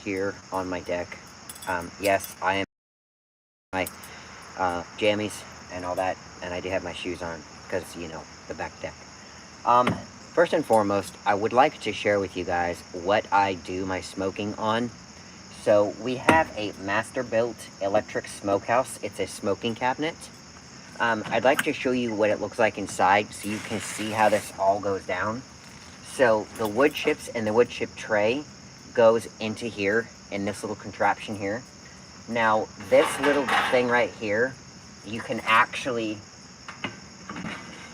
here on my deck. Yes, I am my jammies and all that, and I do have my shoes on because, you know, the back deck. First and foremost, I would like to share with you guys what I do my smoking on. So we have a master-built electric smokehouse. It's a smoking cabinet. I'd like to show you what it looks like inside so you can see how this all goes down. So the wood chips and the wood chip tray goes into here in this little contraption here. Now this little thing right here, you can actually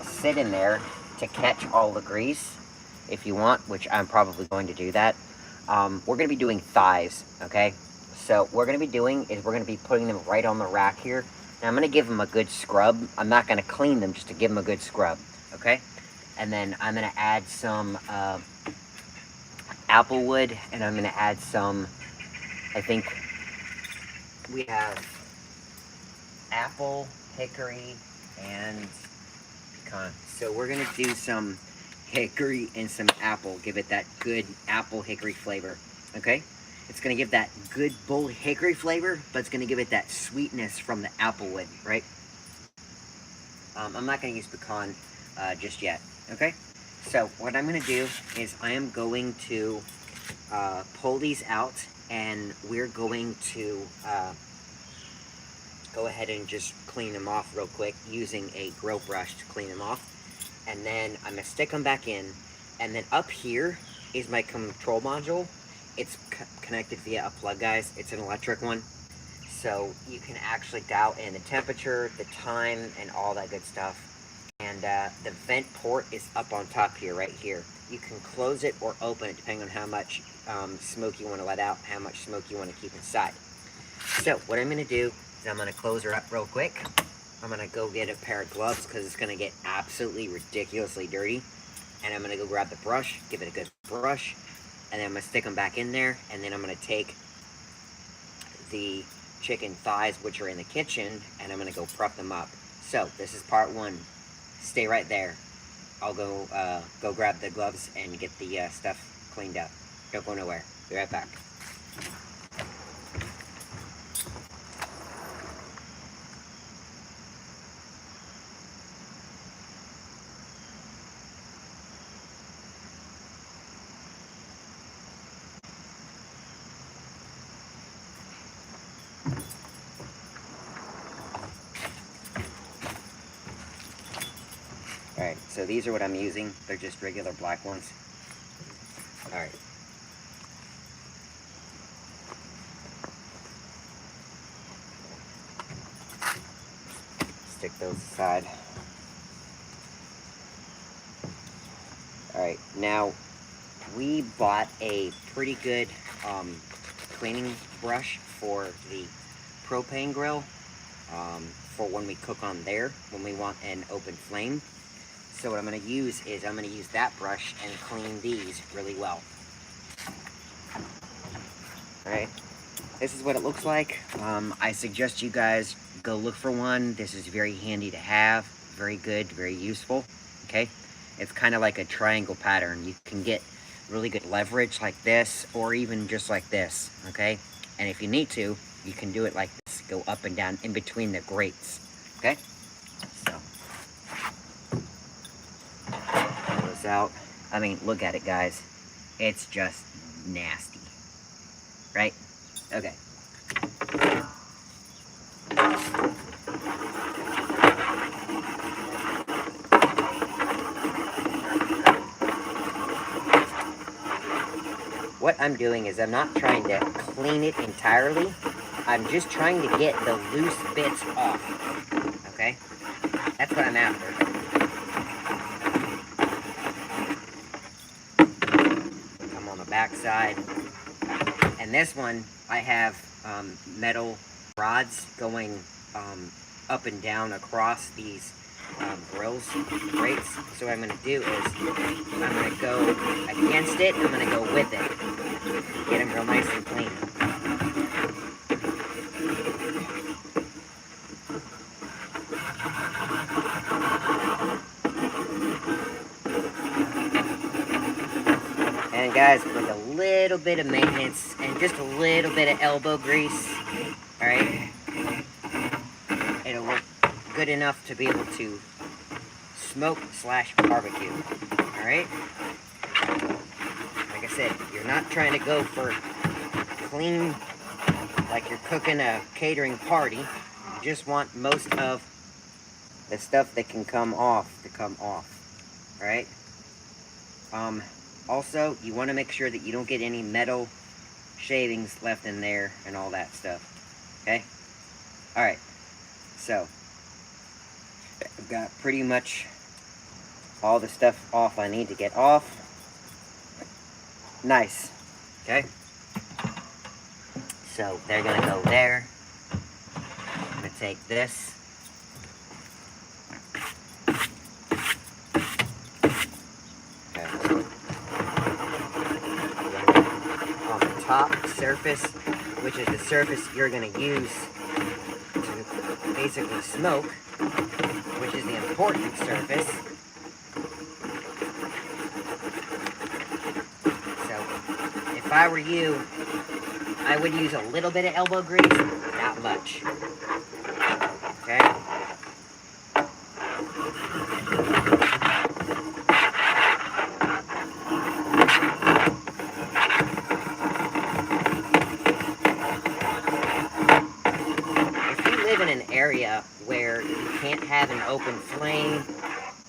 sit in there to catch all the grease if you want, which I'm probably going to do that. We're going to be doing thighs, okay? So what we're going to be doing is we're going to be putting them right on the rack here. Now I'm going to give them a good scrub. I'm not going to clean them, just to give them a good scrub, okay? And then I'm going to add some apple wood, and I'm going to add some, I think we have apple, hickory, and pecan. So we're going to do some hickory and some apple. Give it that good apple hickory flavor, okay? It's going to give that good bold hickory flavor, but it's going to give it that sweetness from the apple wood, right? I'm not going to use pecan just yet, okay? So what I'm going to do is I am going to pull these out, and we're going to go ahead and just clean them off real quick using a grill brush to clean them off. And then I'm going to stick them back in, and then up here is my control module. It's connected via a plug, guys. It's an electric one. So you can actually dial in the temperature, the time, and all that good stuff. And the vent port is up on top here, right here. You can close it or open it depending on how much smoke you want to let out, how much smoke you want to keep inside. So what I'm going to do is I'm going to close her up real quick. I'm going to go get a pair of gloves because it's going to get absolutely ridiculously dirty. And I'm going to go grab the brush, give it a good brush, and then I'm going to stick them back in there, and then I'm going to take the chicken thighs, which are in the kitchen, and I'm going to go prep them up. So this is part one. Stay right there. I'll go grab the gloves and get the stuff cleaned up. Don't go nowhere. Be right back. Alright, so these are what I'm using. They're just regular black ones. Alright. Stick those aside. Alright, now we bought a pretty good cleaning brush for the propane grill for when we cook on there, when we want an open flame. So what I'm going to use is I'm going to use that brush and clean these really well. Alright, this is what it looks like. I suggest you guys go look for one. This is very handy to have, very good, very useful, okay? It's kind of like a triangle pattern. You can get really good leverage like this, or even just like this, okay? And if you need to, you can do it like this, go up and down in between the grates, okay? So, pull this out. I mean, look at it, guys. It's just nasty, right? Okay. What I'm doing is I'm not trying to clean it entirely. I'm just trying to get the loose bits off, okay? That's what I'm after. Come on the back side. And this one, I have metal rods going up and down across these grates. So what I'm going to do is I'm going to go against it, I'm going to go with it. Get them real nice and clean. And guys, with a little little bit of maintenance and just a little bit of elbow grease, alright, it'll work good enough to be able to smoke / barbecue, alright? Like I said, you're not trying to go for clean, like you're cooking a catering party. You just want most of the stuff that can come off to come off, alright? Also, you want to make sure that you don't get any metal shavings left in there and all that stuff, okay? Alright, so I've got pretty much all the stuff off I need to get off. Nice, okay? So they're going to go there. I'm going to take this. Top surface, which is the surface you're going to use to basically smoke, which is the important surface. So, if I were you, I would use a little bit of elbow grease, not much. Okay? In an area where you can't have an open flame,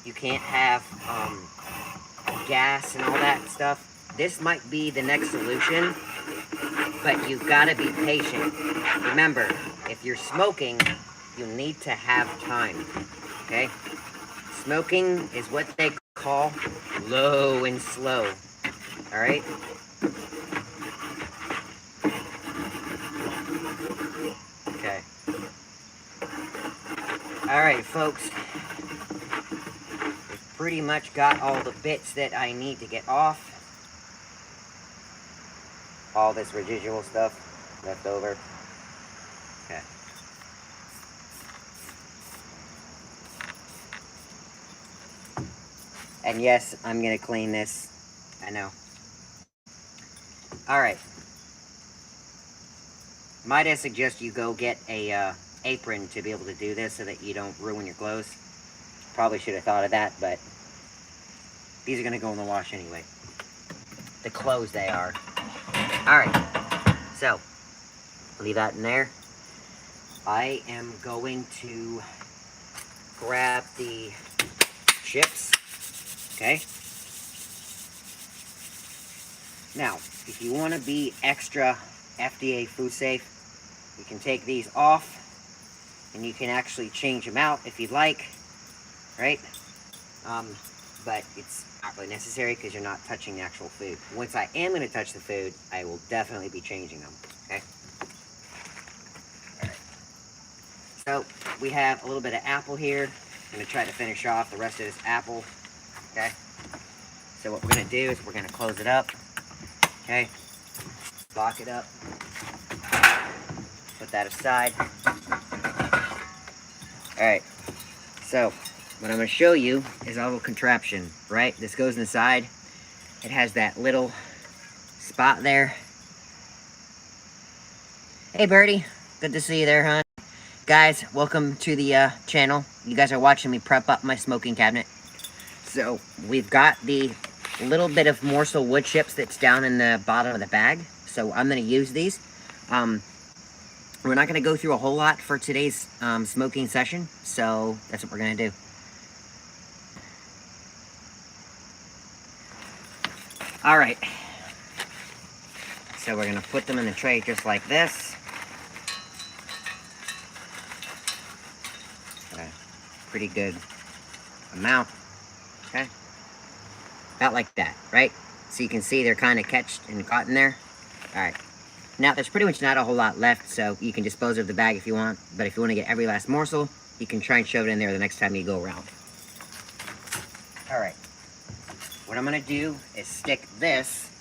you can't have gas and all that stuff, this might be the next solution, but you've got to be patient. Remember, if you're smoking, you need to have time, okay? Smoking is what they call low and slow, all right? Okay. Alright, folks, we've pretty much got all the bits that I need to get off. All this residual stuff left over. Okay. And yes, I'm going to clean this. I know. Alright. Might I suggest you go get a apron to be able to do this so that you don't ruin your clothes. Probably should have thought of that, but these are going to go in the wash anyway. The clothes they are. Alright, so leave that in there. I am going to grab the chips, okay? Now, if you want to be extra FDA food safe, you can take these off and you can actually change them out if you'd like, right? But it's not really necessary because you're not touching the actual food. Once I am going to touch the food, I will definitely be changing them, okay? All right. So we have a little bit of apple here. I'm going to try to finish off the rest of this apple, okay? So what we're going to do is we're going to close it up, okay? Lock it up. Put that aside. Alright, so what I'm going to show you is a little contraption, right? This goes inside. It has that little spot there. Hey Birdie, good to see you there, hon. Guys, welcome to the channel. You guys are watching me prep up my smoking cabinet. So, we've got the little bit of morsel wood chips that's down in the bottom of the bag. So, I'm going to use these. We're not going to go through a whole lot for today's smoking session, so that's what we're going to do. Alright, so we're going to put them in the tray just like this. A pretty good amount, okay? About like that, right? So you can see they're kind of catched and caught in there. Alright. Now, there's pretty much not a whole lot left, so you can dispose of the bag if you want. But if you want to get every last morsel, you can try and shove it in there the next time you go around. Alright. What I'm going to do is stick this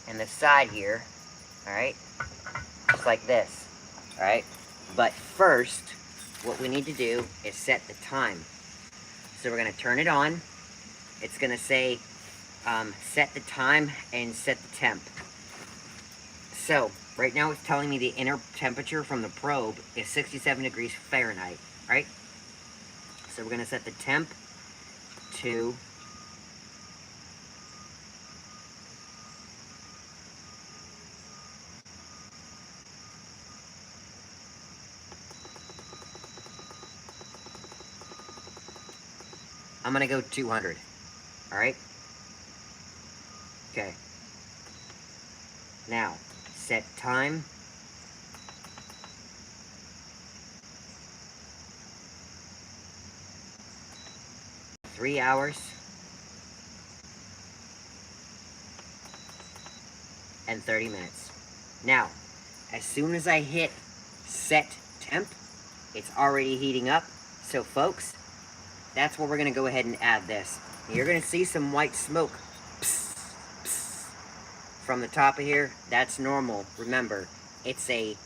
in the side here. Alright? Just like this. Alright? But first, what we need to do is set the time. So we're going to turn it on. It's going to say set the time and set the temp. So, right now it's telling me the inner temperature from the probe is 67 degrees Fahrenheit, right? So we're going to set the temp to 200, all right? Okay. Now, set time. Three hours and 30 minutes. Now, as soon as I hit set temp, it's already heating up. So folks, that's where we're gonna go ahead and add this. You're gonna see some white smoke from the top of here. That's normal. Remember, it's a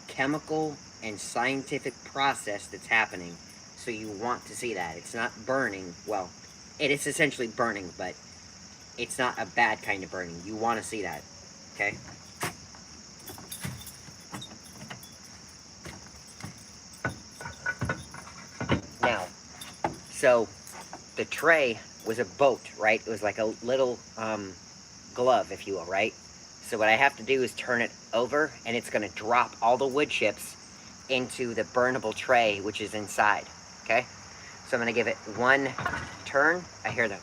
chemical and scientific process that's happening. So you want to see that. It's not burning. Well, it is essentially burning, but it's not a bad kind of burning. You want to see that. Okay? Now, so the tray was a boat, right? It was like a little glove, if you will, right? So what I have to do is turn it over, and it's going to drop all the wood chips into the burnable tray, which is inside, okay? So I'm going to give it one turn. I hear the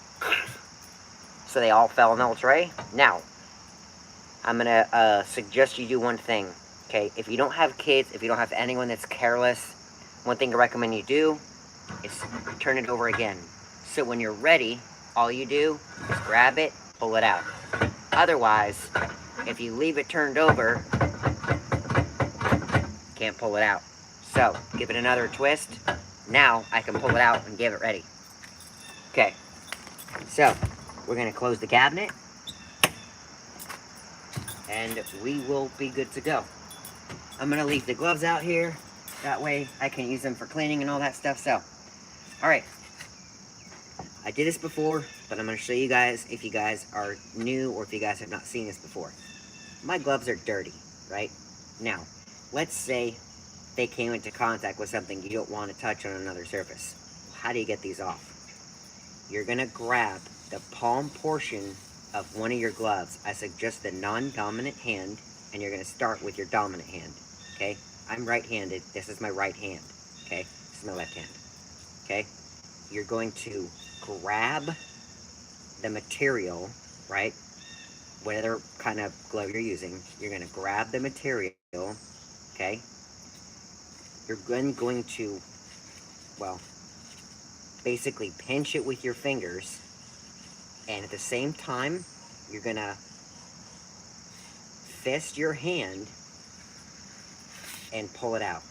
so they all fell in the tray. Now, I'm going to suggest you do one thing, okay? If you don't have kids, if you don't have anyone that's careless, one thing I recommend you do is turn it over again. So when you're ready, all you do is grab it, pull it out. Otherwise, if you leave it turned over, can't pull it out. So, give it another twist. Now, I can pull it out and get it ready. Okay, so, we're going to close the cabinet, and we will be good to go. I'm going to leave the gloves out here. That way, I can use them for cleaning and all that stuff. So, alright. I did this before, but I'm going to show you guys if you guys are new or if you guys have not seen this before. My gloves are dirty, right? Now, let's say they came into contact with something you don't want to touch on another surface. How do you get these off? You're going to grab the palm portion of one of your gloves. I suggest the non-dominant hand, and you're going to start with your dominant hand, okay? I'm right-handed. This is my right hand, okay? This is my left hand, okay? You're going to grab the material, right? Whatever kind of glove you're using, you're going to grab the material, okay? You're then going to, well, basically pinch it with your fingers, and at the same time, you're going to fist your hand and pull it out,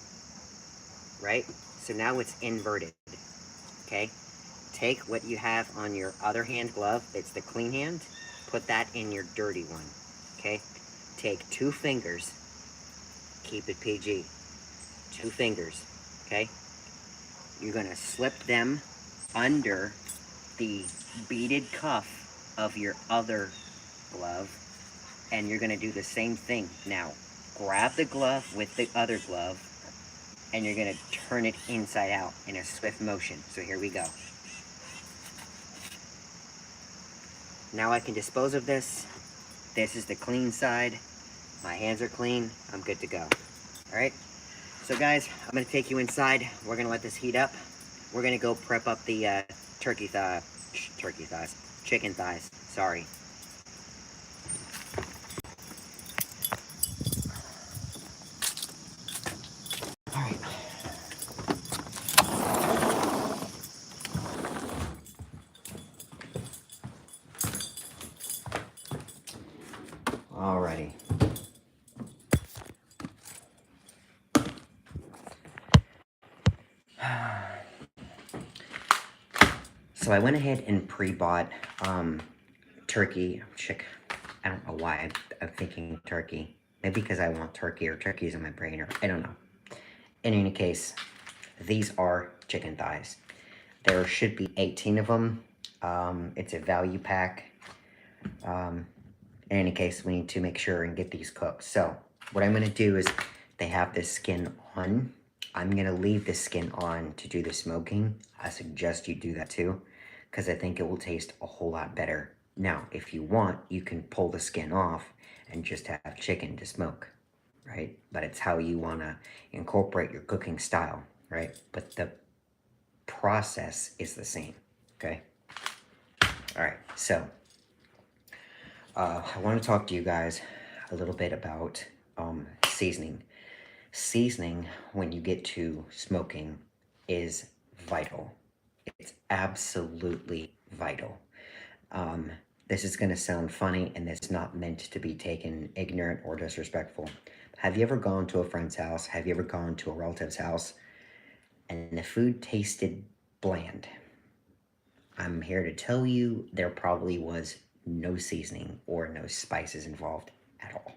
right? So now it's inverted, okay? Take what you have on your other hand glove, it's the clean hand, put that in your dirty one, okay? Take 2 fingers, keep it PG, 2 fingers, okay? You're gonna slip them under the beaded cuff of your other glove, and you're gonna do the same thing. Now, grab the glove with the other glove, and you're gonna turn it inside out in a swift motion. So here we go. Now I can dispose of this. This is the clean side. My hands are clean. I'm good to go. All right. So guys, I'm gonna take you inside. We're gonna let this heat up. We're gonna go prep up the chicken thighs. Sorry. All right. Alrighty. So I went ahead and pre-bought turkey, I don't know why I'm thinking turkey. Maybe because I want turkey or turkey's in my brain, or I don't know. In any case, these are chicken thighs. There should be 18 of them. It's a value pack. In any case, we need to make sure and get these cooked. So what I'm gonna do is, they have this skin on. I'm gonna leave the skin on to do the smoking. I suggest you do that too, because I think it will taste a whole lot better. Now, if you want, you can pull the skin off and just have chicken to smoke, right? But it's how you wanna incorporate your cooking style, right? But the process is the same, okay? All right, so I want to talk to you guys a little bit about seasoning. Seasoning, when you get to smoking, is vital. It's absolutely vital. This is going to sound funny, and it's not meant to be taken ignorant or disrespectful. Have you ever gone to a friend's house? Have you ever gone to a relative's house and the food tasted bland? I'm here to tell you there probably was no seasoning or no spices involved at all.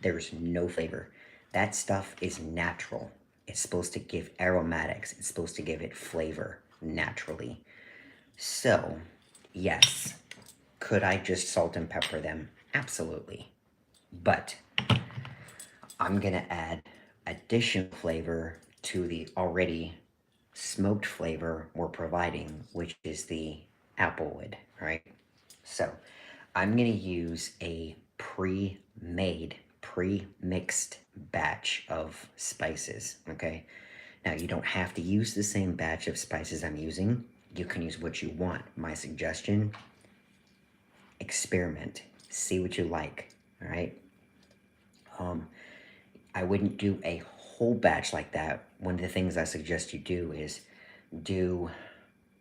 There's no flavor. That stuff is natural. It's supposed to give aromatics. It's supposed to give it flavor naturally. So, yes, could I just salt and pepper them? Absolutely. But I'm going to add additional flavor to the already smoked flavor we're providing, which is the applewood, right? So I'm going to use a pre-made, pre-mixed batch of spices, okay? Now, you don't have to use the same batch of spices I'm using. You can use what you want. My suggestion, experiment. See what you like, all right? I wouldn't do a whole batch like that. One of the things I suggest you do is do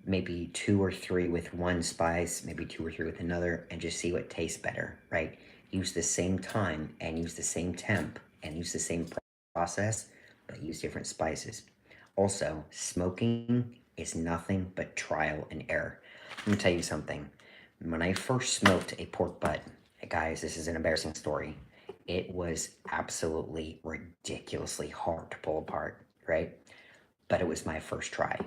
maybe 2 or 3 with one spice, maybe 2 or 3 with another, and just see what tastes better, right? Use the same time and use the same temp and use the same process, but use different spices. Also, smoking is nothing but trial and error. Let me tell you something. When I first smoked a pork butt, guys, this is an embarrassing story. It was absolutely ridiculously hard to pull apart, right? But it was my first try.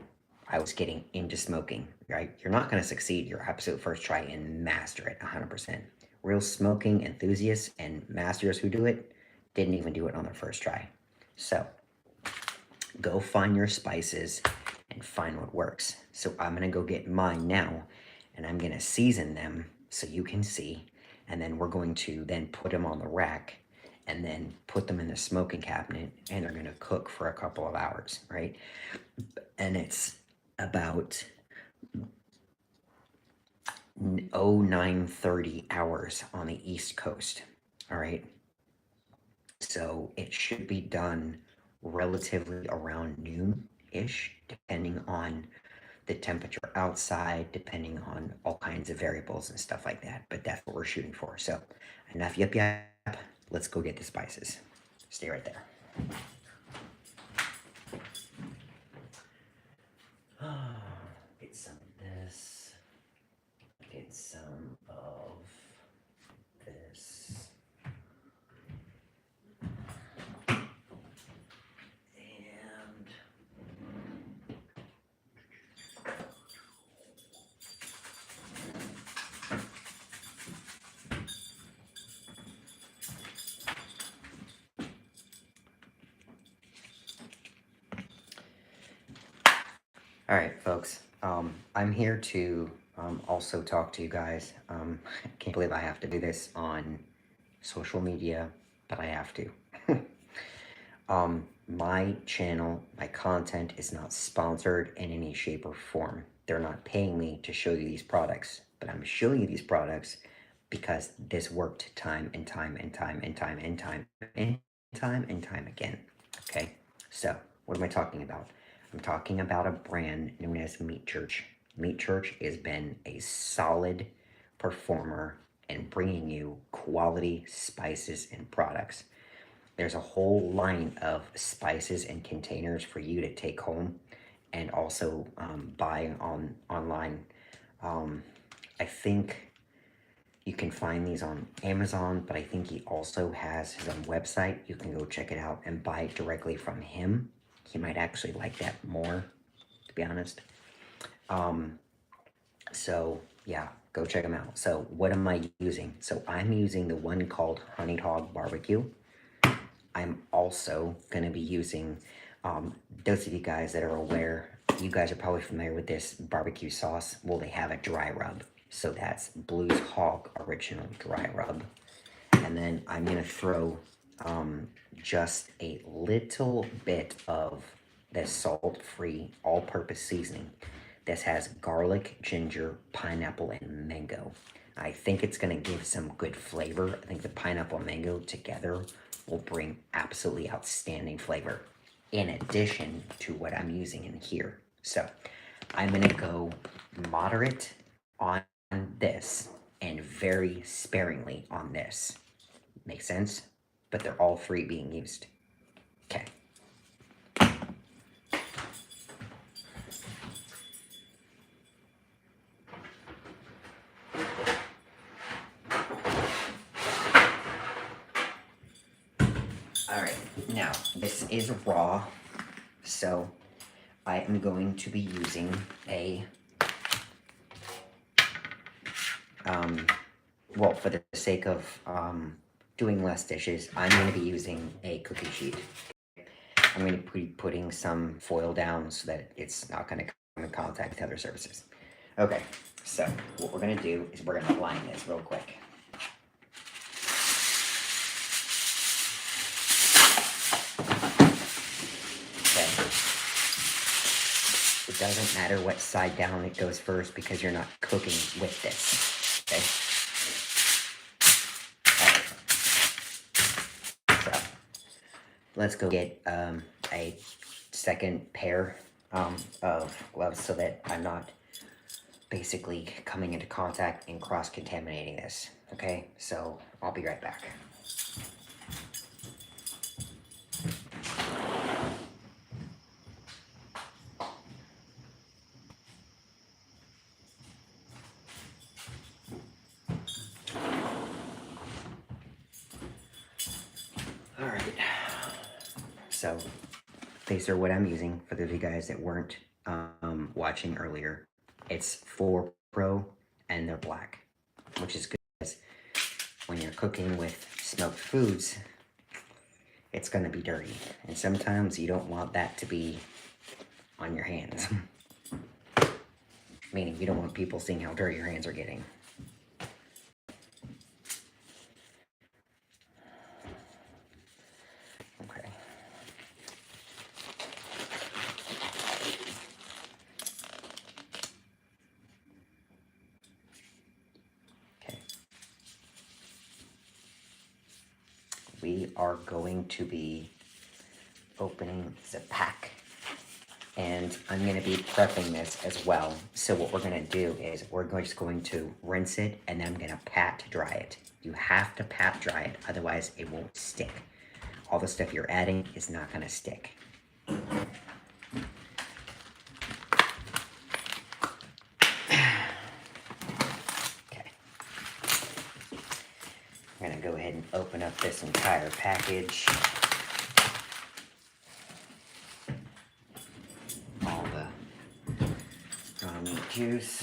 I was getting into smoking, right? You're not going to succeed your absolute first try and master it 100%. Real smoking enthusiasts and masters who do it didn't even do it on their first try. So go find your spices and find what works. So I'm going to go get mine now, and I'm going to season them so you can see, and then we're going to then put them on the rack and then put them in the smoking cabinet, and they're going to cook for a couple of hours, right? And it's about 9:30 hours on the East Coast, all right? So it should be done relatively around noon-ish, depending on the temperature outside, depending on all kinds of variables and stuff like that. But that's what we're shooting for. So enough yip yap. Let's go get the spices. Stay right there. Get some of this. Get some of this. And all right, folks. I'm here to also talk to you guys. I can't believe I have to do this on social media, but I have to. My channel, my content is not sponsored in any shape or form. They're not paying me to show you these products, but I'm showing you these products because this worked time and time and time and time and time and time and time again. Okay, so what am I talking about? I'm talking about a brand known as Meat Church. Meat Church has been a solid performer in bringing you quality spices and products. There's a whole line of spices and containers for you to take home and also buy online. I think you can find these on Amazon, but I think he also has his own website. You can go check it out and buy it directly from him. He might actually like that more, to be honest. So yeah, go check them out. So what am I using? So I'm using the one called Honey Dog Barbecue. I'm also going to be using, those of you guys that are aware, you guys are probably familiar with this barbecue sauce. Well, they have a dry rub. So that's Blues Hog Original Dry Rub. And then I'm going to throw just a little bit of this salt-free all-purpose seasoning. This has garlic, ginger, pineapple, and mango. I think it's going to give some good flavor. I think the pineapple and mango together will bring absolutely outstanding flavor in addition to what I'm using in here. So I'm going to go moderate on this and very sparingly on this. Make sense? But they're all three being used. Okay. Alright, now this is raw, so I am going to be using a, well, for the sake of doing less dishes, I'm going to be using a cookie sheet. I'm going to be putting some foil down so that it's not going to come in contact with other surfaces. Okay, so what we're going to do is we're going to line this real quick. It doesn't matter what side down it goes first because you're not cooking with this, okay? All right. So, let's go get a second pair of gloves so that I'm not basically coming into contact and cross-contaminating this, okay? So, I'll be right back. Alright, so these are what I'm using for those of you guys that weren't watching earlier. It's 4 Pro and they're black, which is good because when you're cooking with smoked foods, it's going to be dirty. And sometimes you don't want that to be on your hands. Meaning you don't want people seeing how dirty your hands are getting. Okay. Okay. We are going to be opening the pack. And I'm going to be prepping this as well. So what we're going to do is we're just going to rinse it and then I'm going to pat dry it. You have to pat dry it, otherwise it won't stick. All the stuff you're adding is not going to stick. Okay. I'm going to go ahead and open up this entire package. All the raw meat juice.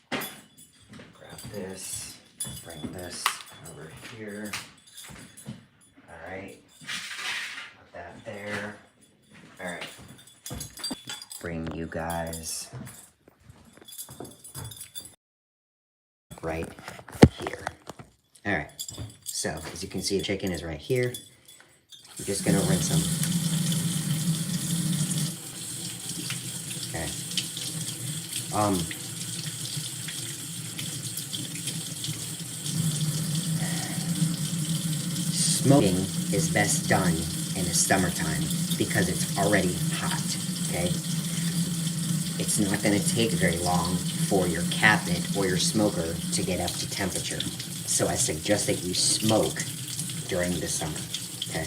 Grab this, bring this over here. Alright, put that there. Alright, bring you guys right here. Alright, so as you can see, the chicken is right here. I'm just gonna rinse them. Okay. Smoking is best done in the summertime because it's already hot, okay? It's not going to take very long for your cabinet or your smoker to get up to temperature. So I suggest that you smoke during the summer, okay?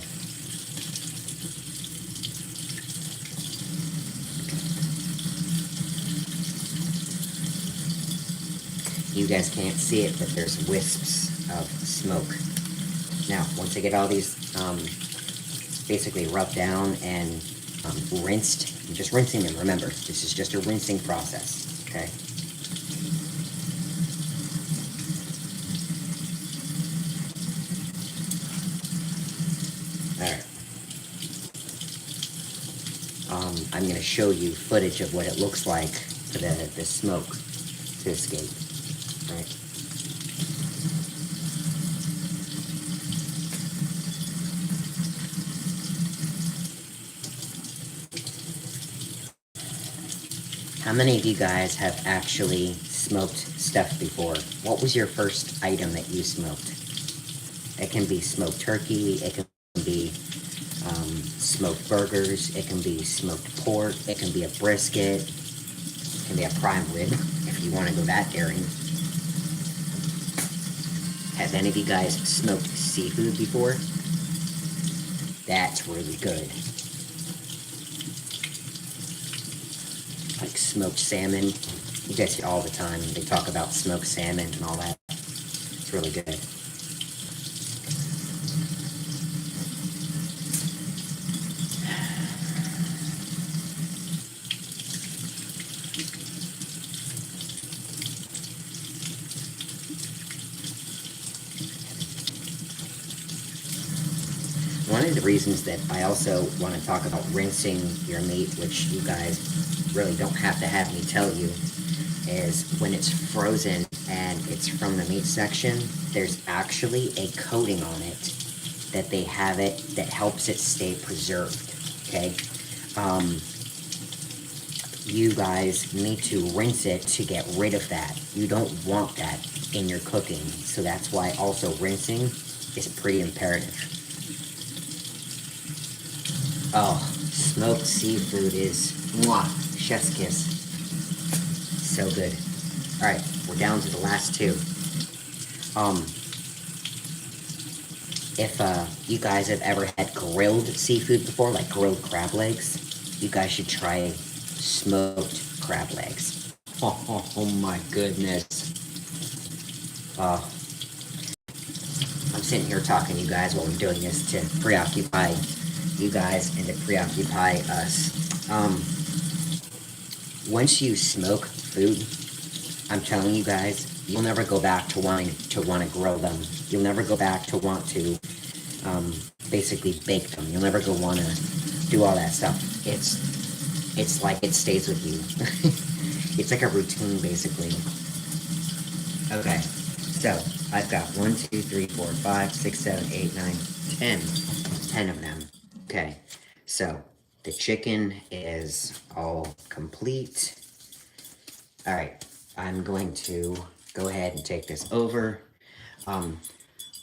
You guys can't see it, but there's wisps of smoke. Now, once I get all these basically rubbed down and rinsed, I'm just rinsing them, remember, this is just a rinsing process, okay? Alright. I'm going to show you footage of what it looks like for the smoke to escape. Right. How many of you guys have actually smoked stuff before? What was your first item that you smoked? It can be smoked turkey, it can be smoked burgers, it can be smoked pork, it can be a brisket, it can be a prime rib, if you want to go that daring. Have any of you guys smoked seafood before? That's really good. Like smoked salmon. You guys see it all the time. They talk about smoked salmon and all that. It's really good. One of the reasons that I also want to talk about rinsing your meat, which you guys really don't have to have me tell you, is when it's frozen and it's from the meat section, there's actually a coating on it that they have it that helps it stay preserved, okay? You guys need to rinse it to get rid of that. You don't want that in your cooking, so that's why also rinsing is pretty imperative. Oh, smoked seafood is mwah, chef's kiss. So good. All right, we're down to the last two. If you guys have ever had grilled seafood before, like grilled crab legs, you guys should try smoked crab legs. Oh my goodness. I'm sitting here talking to you guys while I'm doing this to preoccupy you guys and to preoccupy us. Once you smoke food, I'm telling you guys, you'll never go back to wanting to grill them. You'll never go back to want to basically bake them. You'll never go want to do all that stuff. It's like it stays with you. It's like a routine, basically. Okay, so I've got 1, 2, 3, 4, 5, 6, 7, 8, 9, 10. 10 of them. Okay, so the chicken is all complete. All right, I'm going to go ahead and take this over.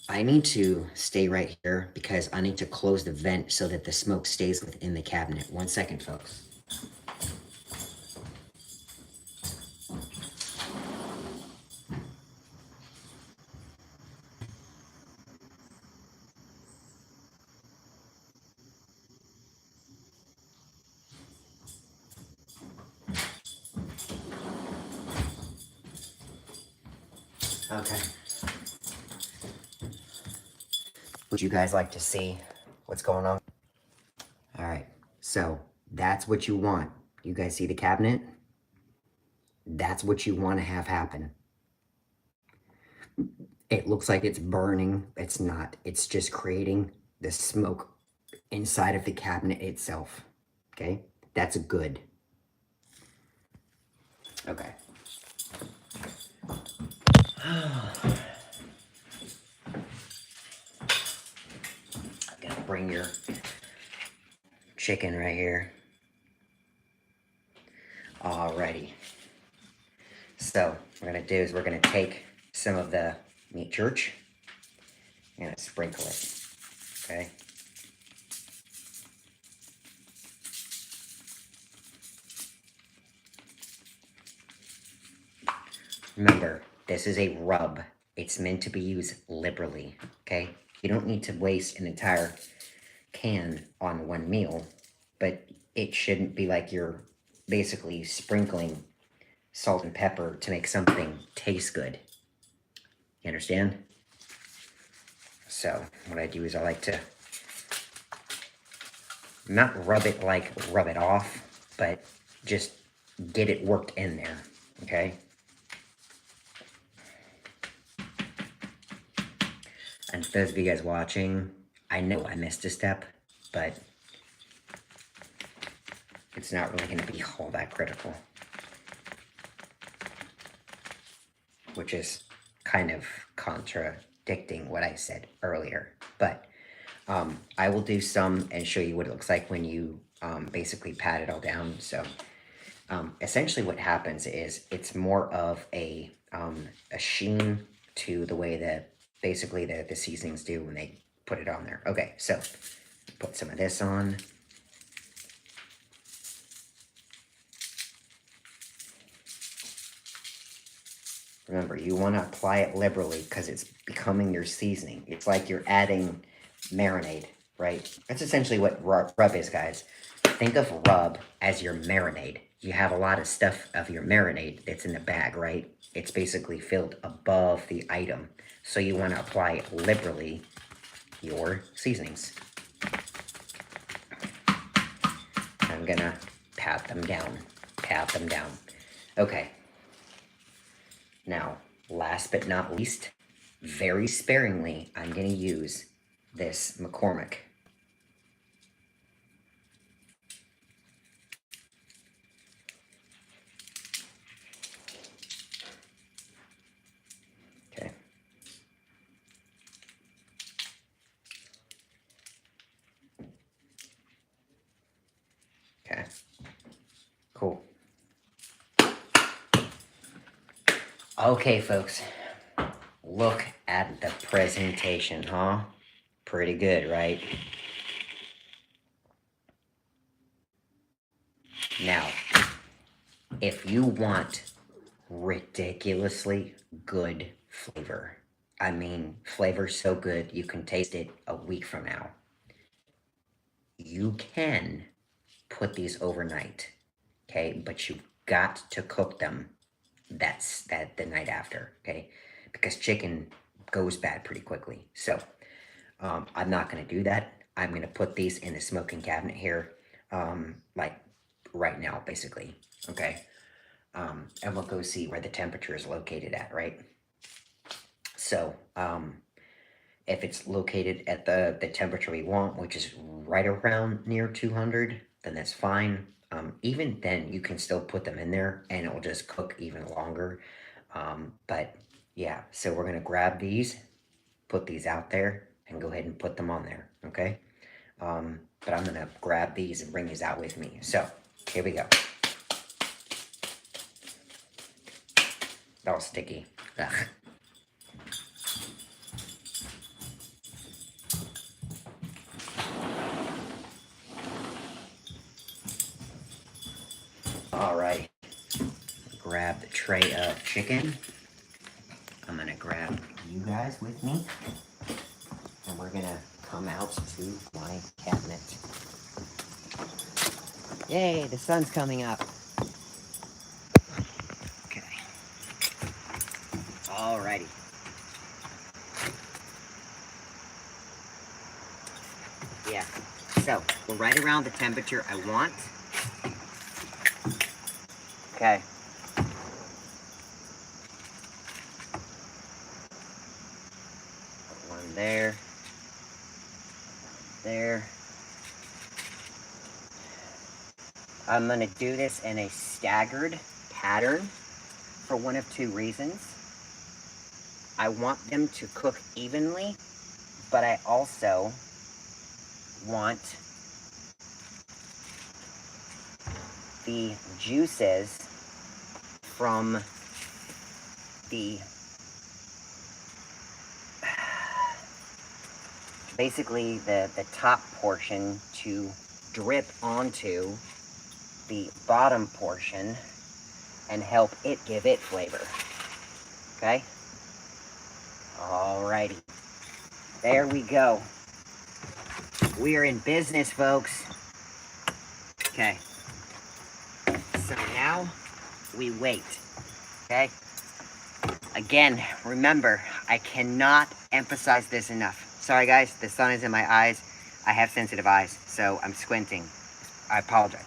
I need to stay right here because I need to close the vent so that the smoke stays within the cabinet. 1 second, folks. Okay. Would you guys like to see what's going on? All right, so that's what you want. You guys see the cabinet? That's what you want to have happen. It looks like it's burning. It's not. It's just creating the smoke inside of the cabinet itself. Okay? That's good. Okay. I'm gonna bring your chicken right here. Alrighty. So what we're gonna do is we're gonna take some of the meat church and sprinkle it. Okay. Remember, this is a rub. It's meant to be used liberally, okay? You don't need to waste an entire can on one meal, but it shouldn't be like you're basically sprinkling salt and pepper to make something taste good. You understand? So what I do is I like to not rub it like rub it off, but just get it worked in there, okay? And for those of you guys watching, I know I missed a step, but it's not really going to be all that critical. Which is kind of contradicting what I said earlier. But I will do some and show you what it looks like when you basically pat it all down. So essentially what happens is it's more of a sheen to the way that basically the seasonings do when they put it on there. Okay, so put some of this on. Remember, you want to apply it liberally because it's becoming your seasoning. It's like you're adding marinade, right? That's essentially what rub is, guys. Think of rub as your marinade. You have a lot of stuff of your marinade that's in the bag, right? It's basically filled above the item. So you want to apply liberally your seasonings. I'm going to pat them down. Pat them down. Okay. Now, last but not least, very sparingly, I'm going to use this McCormick. Okay. Okay. Cool. Okay, folks. Look at the presentation, huh? Pretty good, right? Now, if you want ridiculously good flavor, I mean, flavor's so good you can taste it a week from now, you can put these overnight, okay? But you've got to cook them the night after, okay? Because chicken goes bad pretty quickly. So I'm not going to do that. I'm going to put these in the smoking cabinet here, like right now, basically, okay? And we'll go see where the temperature is located at, right? So if it's located at the temperature we want, which is right around near 200, then that's fine. Even then, you can still put them in there and it will just cook even longer. But yeah, so we're going to grab these, put these out there, and go ahead and put them on there, okay? But I'm going to grab these and bring these out with me. So, here we go. All sticky. Ugh. All right. Grab the tray of chicken. I'm gonna grab you guys with me, and we're gonna come out to my cabinet. Yay, the sun's coming up. Okay. Alrighty. Yeah, so we're right around the temperature I want. Okay. One there. There. I'm going to do this in a staggered pattern for one of two reasons. I want them to cook evenly, but I also want the juices from the basically the top portion to drip onto the bottom portion and help it give it flavor. Okay? Alrighty. There we go. We are in business, folks. Okay. So now we wait. Okay? Again, remember, I cannot emphasize this enough. Sorry guys, the sun is in my eyes. I have sensitive eyes, so I'm squinting. I apologize.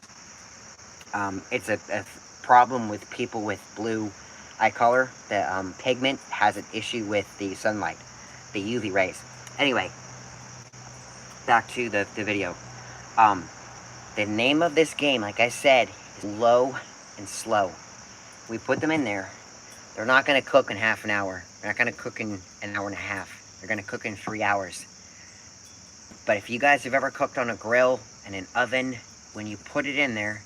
It's a problem with people with blue eye color. The pigment has an issue with the sunlight, the UV rays. Anyway, back to the video. The name of this game, like I said, is Low and Slow. We put them in there. They're not going to cook in half an hour. They're not going to cook in an hour and a half. They're going to cook in 3 hours. But if you guys have ever cooked on a grill and an oven, when you put it in there,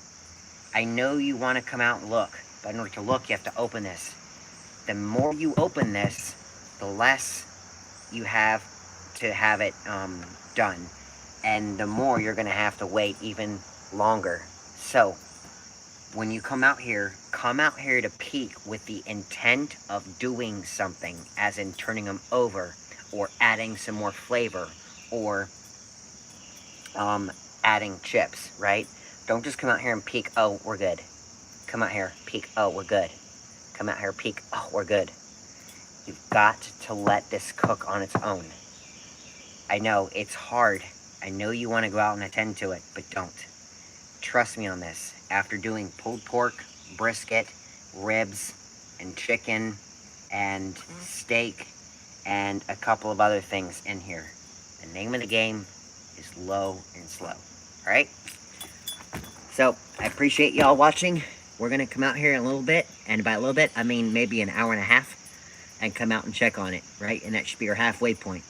I know you want to come out and look. But in order to look, you have to open this. The more you open this, the less you have to have it done. And the more you're going to have to wait even longer. So, when you come out here to peek with the intent of doing something, as in turning them over, or adding some more flavor, or adding chips, right? Don't just come out here and peek, oh, we're good. Come out here, peek, oh, we're good. Come out here, peek, oh, we're good. You've got to let this cook on its own. I know, it's hard. I know you want to go out and attend to it, but don't. Trust me on this. After doing pulled pork, brisket, ribs, and chicken, and steak, and a couple of other things in here, the name of the game is Low and Slow. Alright? So, I appreciate y'all watching. We're going to come out here in a little bit, and by a little bit, I mean maybe an hour and a half, and come out and check on it, right? And that should be your halfway point.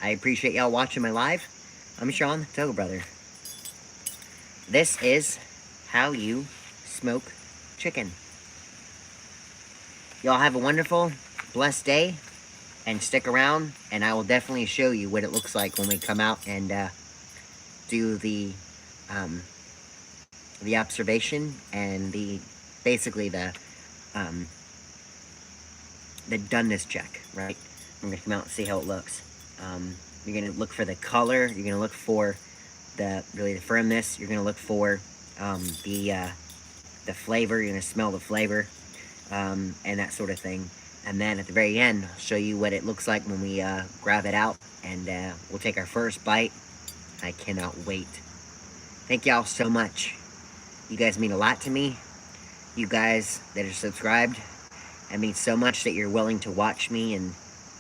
I appreciate y'all watching my live. I'm Sean, the ToGA brother. This is how you smoke chicken. Y'all have a wonderful, blessed day, and stick around, and I will definitely show you what it looks like when we come out and do the observation and basically the doneness check, right? I'm gonna come out and see how it looks. You're gonna look for the color. You're gonna look for the firmness. You're gonna look for the flavor. You're gonna smell the flavor, and that sort of thing. And then at the very end, I'll show you what it looks like when we grab it out, and we'll take our first bite. I cannot wait. Thank y'all so much. You guys mean a lot to me. You guys that are subscribed, it means so much that you're willing to watch me and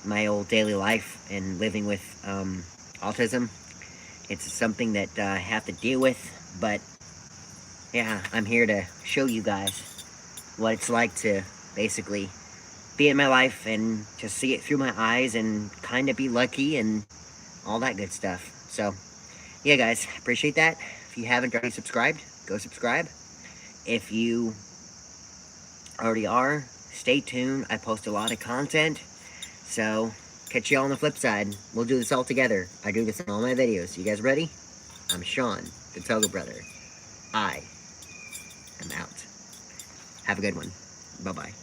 my old daily life and living with autism. It's something that I have to deal with, but yeah, I'm here to show you guys what it's like to basically be in my life and to see it through my eyes and kind of be lucky and all that good stuff. So yeah, guys, appreciate that. If you haven't already subscribed, go subscribe. If you already are, stay tuned. I post a lot of content. So, catch you all on the flip side. We'll do this all together. I do this in all my videos. You guys ready? I'm Sean, the ToGA brother. I am out. Have a good one. Bye-bye.